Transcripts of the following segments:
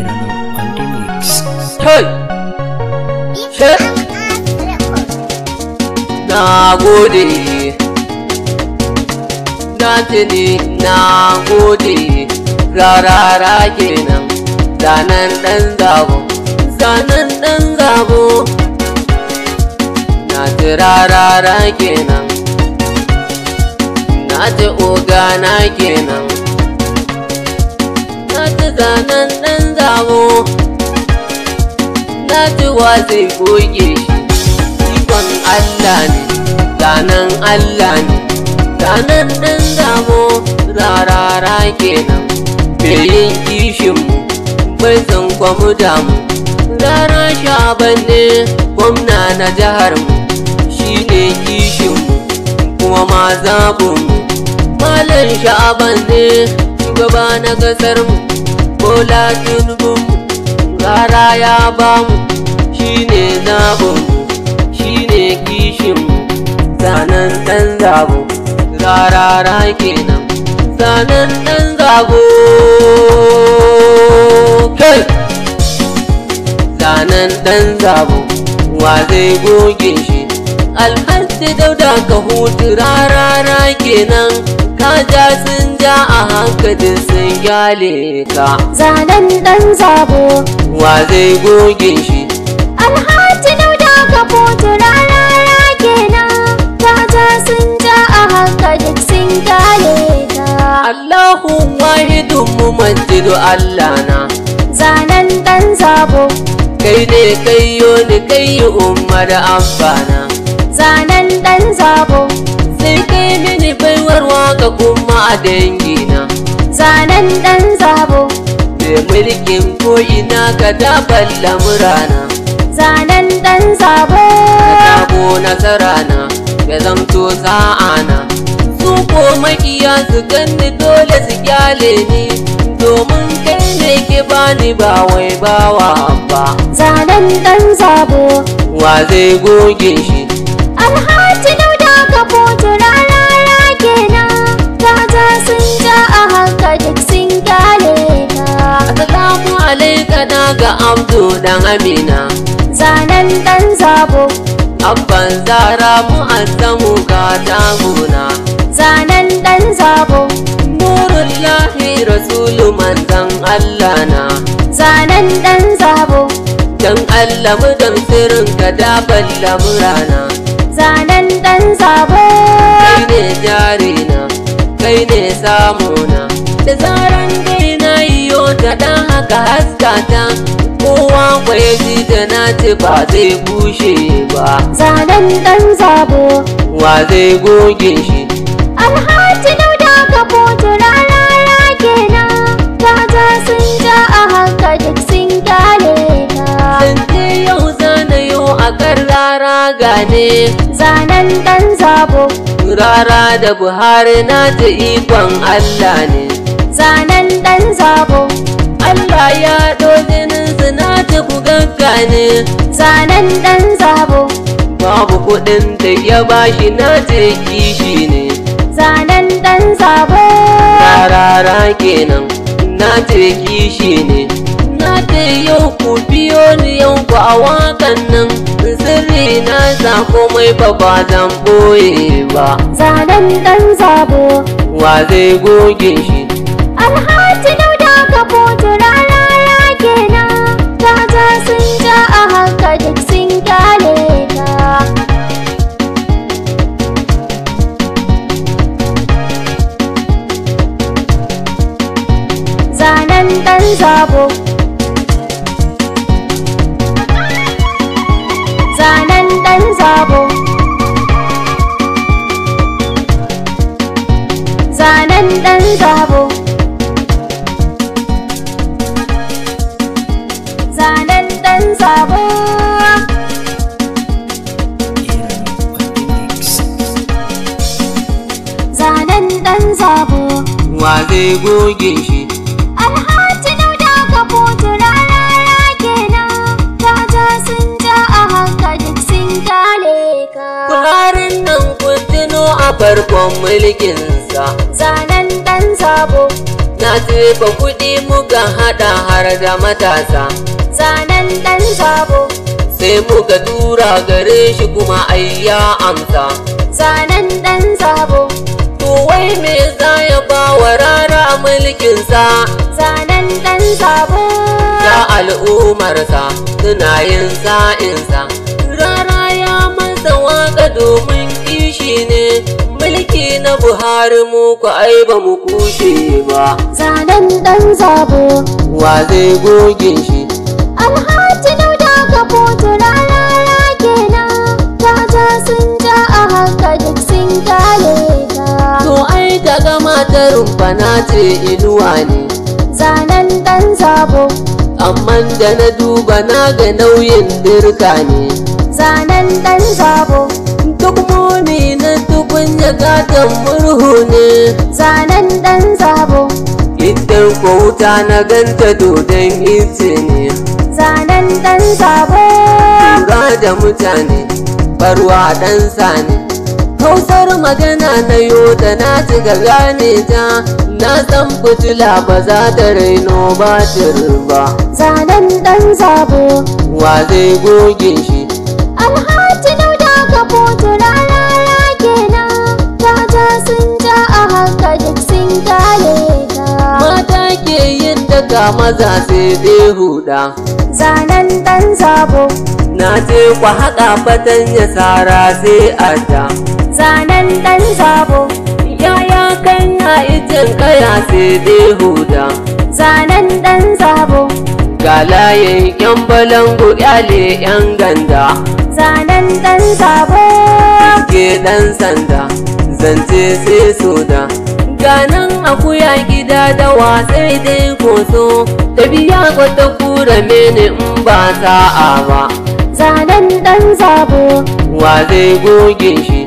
Irano on the mix. Hey! Na gode, na tuni na gode, rarara kenan, zanen ɗan zabo, zanen ɗan zabo. Na ji rarara kenan, na ji ogana kenan, na ji zanen ɗan zabo, na ji wa zai goge shi. Ikon Allah ne, zanen Allah ne, zanen ɗan zabo, rarara kenan. Me yin kishinmu, bai san kwamu damu, rara Shaban ne, gwamna na jiharmu, shi ne kishinmu, kuma ma zaɓinmu. Malam Shaban ne, shugaba na ƙasarmu, Bola Tinubunmu, rara ya bamu, shi ne zaɓinmu, shi ne kishinmu, zanen ɗan zabo, rarara kenan, zanen ɗan zabo. Kai! Zanen ɗan zabo, wa zai goge shi? Alhaji Dauda ka hutu, rarara kenan, ka ja sun ja a hankali sun gyale ka. Zanen ɗan zabo, Wa zai goge shi? Alhaji Dauda ka hutu, rarara kenan, ka ja sun ja a hankali sun gyale ka. Allahu wahidun mumajjidu Allah na, Zanen ɗan zabo, kai ne kai yo ni kai yi umar amfana. zanen ɗan zabo, Sai kai mini baiwar waka kuma a dangina. zanen ɗan zabo, Mai mulkin ko'ina ka daban lamurana, zanen ɗan zabo, ka tabo nasarana, ya zamto sa'ana. Su ko makiya su ganni dole su kyale ni, domin kai ne ke bani ba wai bawa ba. zanen ɗan zabo, Wa zai goge shi? Alhaji Dauda ka hutu, rarara kenan, ka ja sun ja a hankali sun gyale ka. Assalamu alaika na ga Abdu dan Amina, Zanen ɗan zabo, abban Zara mu'azzamu ga damuna. zanen ɗan zabo, Nurullahi rasulu manzan Allah na, zanen ɗan zabo, dan Allah mu damsirin ka daban lamurana. zanen ɗan zabo, Kai ne jarina, kai ne samuna, da zaran dai na yiwo ta dan haka haskata, kowa kwaye ji da na ci ba zai bushe ba. zanen ɗan zabo, Wa zai goge shi? Alhaji Dauda ka hutu, rarara kenan, ka ja sun ja a hankali sun gyale ka. Zance yau zanayo a kan rara gane, Zanen ɗan zabo, rara da Buhari na ta ikon Allah ne. zanen ɗan zabo, Allah ya ɗo jininsu na ta ku gaggane, zanen ɗan zabo, babu kuɗin da ya bashi na ta kishi ne. zanen ɗan zabo, Rarara kenan, na ta kishi ne. Na ta yau ku biyo ni yau ku a wakan nan, sirri na sa komai ba zan boye ba. zanen ɗan zabo, Wa zai goge shi? Alhaji Dauda ka hutu, rarara kenan, ka ja sun ja a hankali sun gyale ka. Zanen ɗan zabo, zanen ɗan zabo, zanen ɗan zabo, zanen ɗan zabo, Irano on the mix. zanen ɗan zabo, Wa zai goge shi? Alhaji Dauda ka hutu, rarara kenan, ka ja sun ja a hankali sun gyale ka. Buharin nan kun tuno a farkon mulkinsa, Zanen ɗan zabo, na na ba kuɗi muka haɗa har da matasa. zanen ɗan zabo, Sai muka tura gare shi kuma ai ya amsa. zanen ɗan zabo, To wai me za ya ba wa Rara mulkinsa? zanen ɗan zabo, Ya al'ummarsa suna yin sa'insa. Rara ya masa waka domin kishi ne. Mulki na Buhari muku ai ba mu kushe ba. zanen ɗan zabo. Wa zai goge shi? Alhaji Dauda Kahutu rarara kenan, kaja sun ja a haka duk sun kyale ka. To ai daga matar rumfana ce inuwa ne. Zanen ɗan zabo, Amman da na duba na ga nauyin dirka ne. zanen ɗan zabo, Duk muni na tukunya gatan murhu ne. zanen ɗan zabo, Idan ko wuta na ganta dodon ice ne. zanen ɗan zabo, Lura da mutane barwa ɗan sani. Hausar magana na yo da na ci ga gane ta. Na san fitila ba za ta raino batir ba. zanen ɗan zabo. Wa zai goge shi? Alhaji Dauda Kahutu rarara kenan, kaja sun ja a haka duk sun kyale ka. Mata ke yin daga maza sai dai huda. Zanen ɗan zabo, Na ce ku haƙa fatanya sara sai adda. zanen ɗan zabo, Yaya kan ya itin kaya sai dai huda. zanen ɗan zabo, Ga layin yan balangu yale yan ganda. zanen ɗan zabo, Ke ɗan sanda zance sai soda. Ganan akuya gida da wasai dai koso. Tafiya kwata kura mene in ba sa'a ba. zanen ɗan zabo. Wa zai goge shi?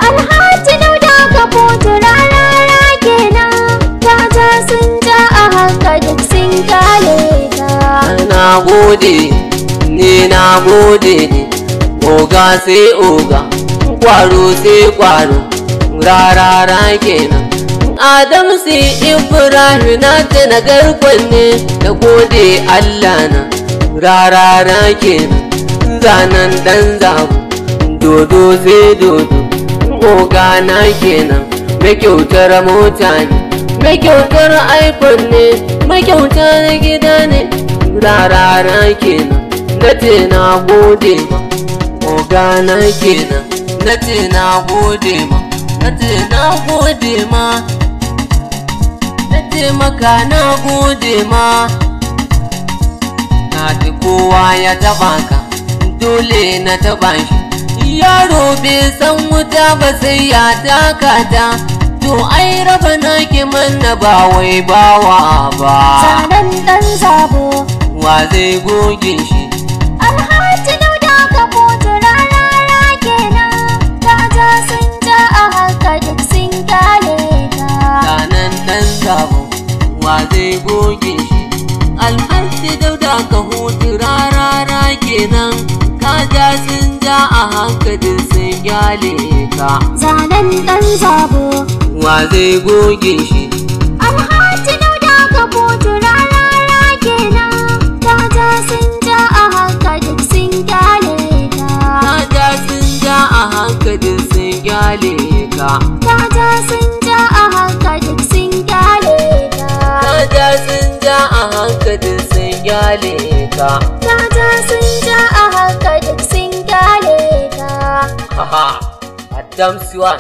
Alhaji Dauda Kahutu rarara kenan, kaja sun ja a haka duk sun kyale ka. Na gode, ni na gode ne. Oga sai oga, kwaro sai kwaro. Rarara kenan. Adam sai Ibrahim na ta na garkon ne. Na gode Allah na. Rarara kenan. Zanen ɗan zabu, dodo sai dodo. Oga na kenan. Mai kyautar mota ne, mai kyautar iPhone ne, mai kyautar gida ne. Rarara kenan. Na ce na gode ma. Oga na kenan. Na ce na gode ma. Na ce na gode ma. Na ce maka na gode ma. Na ji kowa ya taba ka, dole na taba shi. Yaro bai san wuta ba sai ya taka ta. To ai raba na ki manna ba wai bawa ba. Zanen ɗan zabo, Wa zai goge shi? Alhaji Dauda Kahutu rarara kenan, kaja sun ja a haka duk sun kyale ka. Zanen ɗan zabo, wa zai goge shi? Alhaji Dauda Kahutu rarara kenan. Kaja sun ja a hankali sun gyale ka. Zanen ɗan zabo, Wa zai goge shi? Alhaji Dauda Kahutu rarara kenan, kaja sun ja a haka duk sun kyale ka. Kaja sun ja a hankali sun gyale ka. Kaja sun ja a haka duk sun kyale ka. Kaja sun ja a hankali sun gyale ka. Kaja sun ja a haka duk sun kyale ka. Haha, Adam Swan.